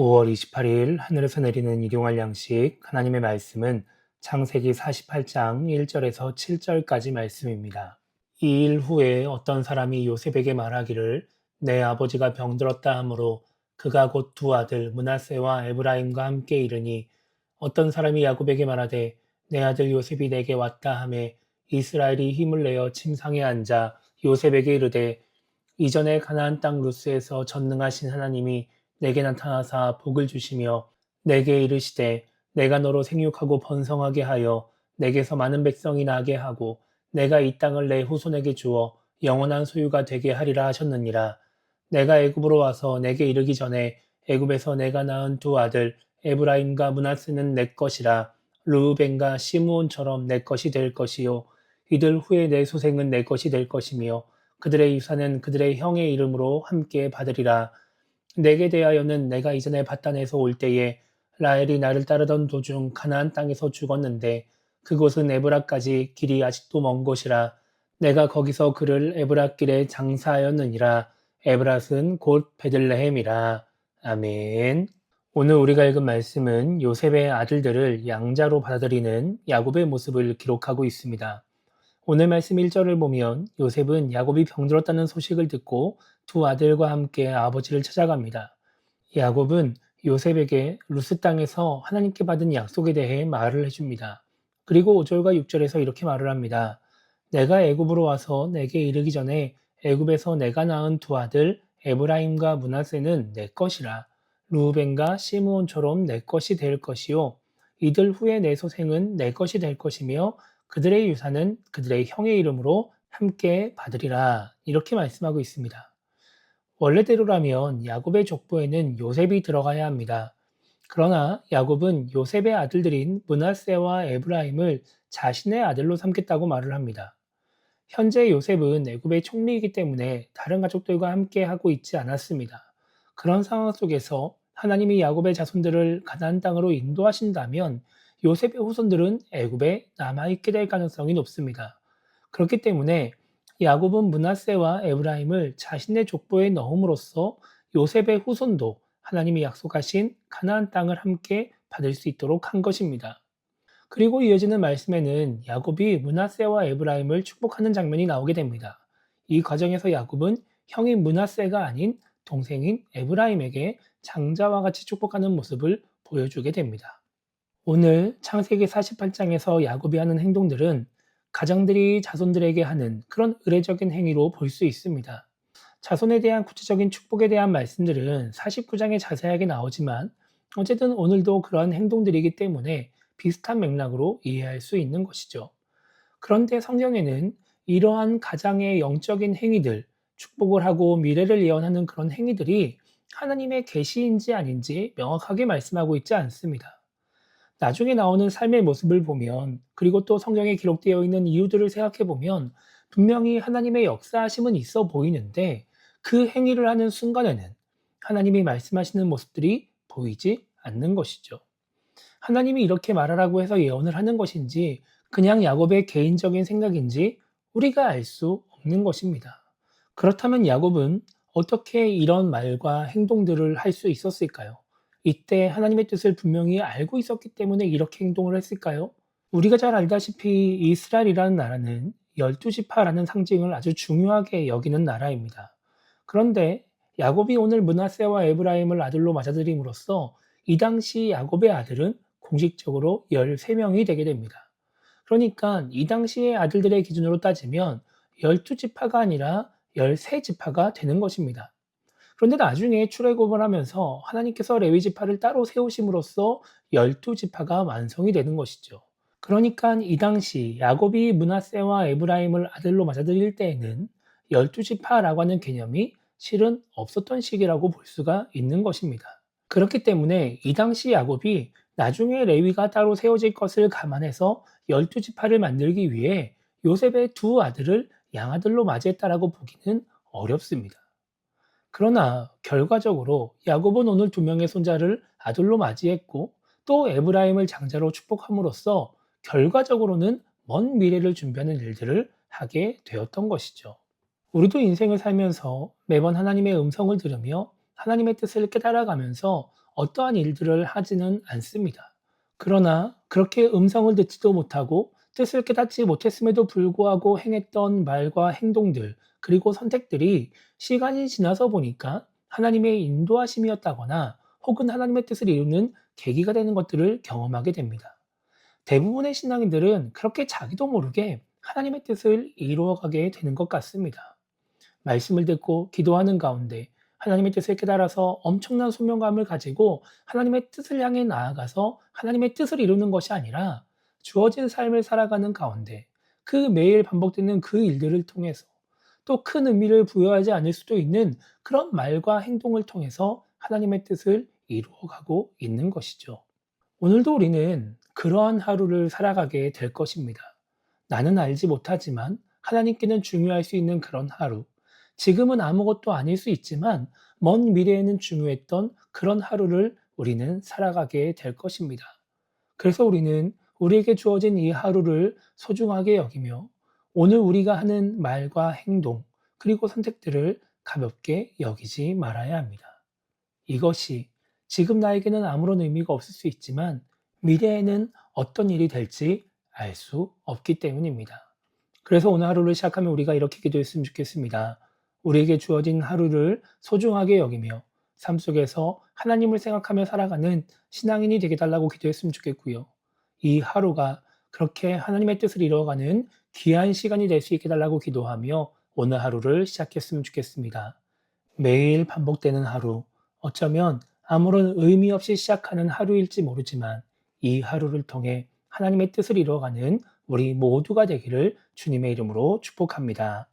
5월 28일 하늘에서 내리는 일용할 양식 하나님의 말씀은 창세기 48장 1절에서 7절까지 말씀입니다. 이 일 후에 어떤 사람이 요셉에게 말하기를 내 아버지가 병들었다 하므로 그가 곧 두 아들 므낫세와 에브라임과 함께 이르니 어떤 사람이 야곱에게 말하되 내 아들 요셉이 내게 왔다 하매 이스라엘이 힘을 내어 침상에 앉아 요셉에게 이르되 이전에 가나안 땅 루스에서 전능하신 하나님이 내게 나타나사 복을 주시며 내게 이르시되 내가 너로 생육하고 번성하게 하여 내게서 많은 백성이 나게 하고 내가 이 땅을 내 후손에게 주어 영원한 소유가 되게 하리라 하셨느니라. 내가 애굽으로 와서 내게 이르기 전에 애굽에서 내가 낳은 두 아들 에브라임과 므낫세는 내 것이라. 르우벤과 시므온처럼 내 것이 될 것이요 이들 후에 내 소생은 내 것이 될 것이며 그들의 유산은 그들의 형의 이름으로 함께 받으리라. 내게 대하여는 내가 이전에 바단에서 올 때에 라헬이 나를 따르던 도중 가나안 땅에서 죽었는데 그곳은 에브라까지 길이 아직도 먼 곳이라. 내가 거기서 그를 에브라길에 장사하였느니라. 에브랏은 곧 베들레헴이라. 아멘. 오늘 우리가 읽은 말씀은 요셉의 아들들을 양자로 받아들이는 야곱의 모습을 기록하고 있습니다. 오늘 말씀 1절을 보면 요셉은 야곱이 병들었다는 소식을 듣고 두 아들과 함께 아버지를 찾아갑니다. 야곱은 요셉에게 루스 땅에서 하나님께 받은 약속에 대해 말을 해줍니다. 그리고 5절과 6절에서 이렇게 말을 합니다. 내가 애굽으로 와서 내게 이르기 전에 애굽에서 내가 낳은 두 아들 에브라임과 므낫세는 내 것이라. 루벤과 시므온처럼 내 것이 될 것이요 이들 후에 내 소생은 내 것이 될 것이며 그들의 유산은 그들의 형의 이름으로 함께 받으리라. 이렇게 말씀하고 있습니다. 원래대로라면 야곱의 족보에는 요셉이 들어가야 합니다. 그러나 야곱은 요셉의 아들들인 므낫세와 에브라임을 자신의 아들로 삼겠다고 말을 합니다. 현재 요셉은 애굽의 총리이기 때문에 다른 가족들과 함께 하고 있지 않았습니다. 그런 상황 속에서 하나님이 야곱의 자손들을 가나안 땅으로 인도하신다면 요셉의 후손들은 애굽에 남아있게 될 가능성이 높습니다. 그렇기 때문에 야곱은 므낫세와 에브라임을 자신의 족보에 넣음으로써 요셉의 후손도 하나님이 약속하신 가나안 땅을 함께 받을 수 있도록 한 것입니다. 그리고 이어지는 말씀에는 야곱이 므낫세와 에브라임을 축복하는 장면이 나오게 됩니다. 이 과정에서 야곱은 형인 므낫세가 아닌 동생인 에브라임에게 장자와 같이 축복하는 모습을 보여주게 됩니다. 오늘 창세기 48장에서 야곱이 하는 행동들은 가장들이 자손들에게 하는 그런 의례적인 행위로 볼 수 있습니다. 자손에 대한 구체적인 축복에 대한 말씀들은 49장에 자세하게 나오지만 어쨌든 오늘도 그러한 행동들이기 때문에 비슷한 맥락으로 이해할 수 있는 것이죠. 그런데 성경에는 이러한 가장의 영적인 행위들, 축복을 하고 미래를 예언하는 그런 행위들이 하나님의 계시인지 아닌지 명확하게 말씀하고 있지 않습니다. 나중에 나오는 삶의 모습을 보면 그리고 또 성경에 기록되어 있는 이유들을 생각해 보면 분명히 하나님의 역사하심은 있어 보이는데 그 행위를 하는 순간에는 하나님이 말씀하시는 모습들이 보이지 않는 것이죠. 하나님이 이렇게 말하라고 해서 예언을 하는 것인지 그냥 야곱의 개인적인 생각인지 우리가 알 수 없는 것입니다. 그렇다면 야곱은 어떻게 이런 말과 행동들을 할 수 있었을까요? 이때 하나님의 뜻을 분명히 알고 있었기 때문에 이렇게 행동을 했을까요? 우리가 잘 알다시피 이스라엘이라는 나라는 12지파라는 상징을 아주 중요하게 여기는 나라입니다. 그런데 야곱이 오늘 므낫세와 에브라임을 아들로 맞아들임으로써 이 당시 야곱의 아들은 공식적으로 13명이 되게 됩니다. 그러니까 이 당시의 아들들의 기준으로 따지면 12지파가 아니라 13지파가 되는 것입니다. 그런데 나중에 출애굽을 하면서 하나님께서 레위 지파를 따로 세우심으로써 12지파가 완성이 되는 것이죠. 그러니까 이 당시 야곱이 므낫세와 에브라임을 아들로 맞아들일 때에는 12지파라고 하는 개념이 실은 없었던 시기라고 볼 수가 있는 것입니다. 그렇기 때문에 이 당시 야곱이 나중에 레위가 따로 세워질 것을 감안해서 12지파를 만들기 위해 요셉의 두 아들을 양아들로 맞이했다라고 보기는 어렵습니다. 그러나 결과적으로 야곱은 오늘 두 명의 손자를 아들로 맞이했고 또 에브라임을 장자로 축복함으로써 결과적으로는 먼 미래를 준비하는 일들을 하게 되었던 것이죠. 우리도 인생을 살면서 매번 하나님의 음성을 들으며 하나님의 뜻을 깨달아가면서 어떠한 일들을 하지는 않습니다. 그러나 그렇게 음성을 듣지도 못하고 뜻을 깨닫지 못했음에도 불구하고 행했던 말과 행동들, 그리고 선택들이 시간이 지나서 보니까 하나님의 인도하심이었다거나 혹은 하나님의 뜻을 이루는 계기가 되는 것들을 경험하게 됩니다. 대부분의 신앙인들은 그렇게 자기도 모르게 하나님의 뜻을 이루어가게 되는 것 같습니다. 말씀을 듣고 기도하는 가운데 하나님의 뜻을 깨달아서 엄청난 소명감을 가지고 하나님의 뜻을 향해 나아가서 하나님의 뜻을 이루는 것이 아니라 주어진 삶을 살아가는 가운데 그 매일 반복되는 그 일들을 통해서 또 큰 의미를 부여하지 않을 수도 있는 그런 말과 행동을 통해서 하나님의 뜻을 이루어가고 있는 것이죠. 오늘도 우리는 그러한 하루를 살아가게 될 것입니다. 나는 알지 못하지만 하나님께는 중요할 수 있는 그런 하루. 지금은 아무것도 아닐 수 있지만 먼 미래에는 중요했던 그런 하루를 우리는 살아가게 될 것입니다. 그래서 우리는 우리에게 주어진 이 하루를 소중하게 여기며 오늘 우리가 하는 말과 행동, 그리고 선택들을 가볍게 여기지 말아야 합니다. 이것이 지금 나에게는 아무런 의미가 없을 수 있지만 미래에는 어떤 일이 될지 알 수 없기 때문입니다. 그래서 오늘 하루를 시작하면 우리가 이렇게 기도했으면 좋겠습니다. 우리에게 주어진 하루를 소중하게 여기며 삶 속에서 하나님을 생각하며 살아가는 신앙인이 되게 달라고 기도했으면 좋겠고요. 이 하루가 그렇게 하나님의 뜻을 이루어가는 귀한 시간이 될 수 있게 달라고 기도하며 오늘 하루를 시작했으면 좋겠습니다. 매일 반복되는 하루, 어쩌면 아무런 의미 없이 시작하는 하루일지 모르지만 이 하루를 통해 하나님의 뜻을 이루어가는 우리 모두가 되기를 주님의 이름으로 축복합니다.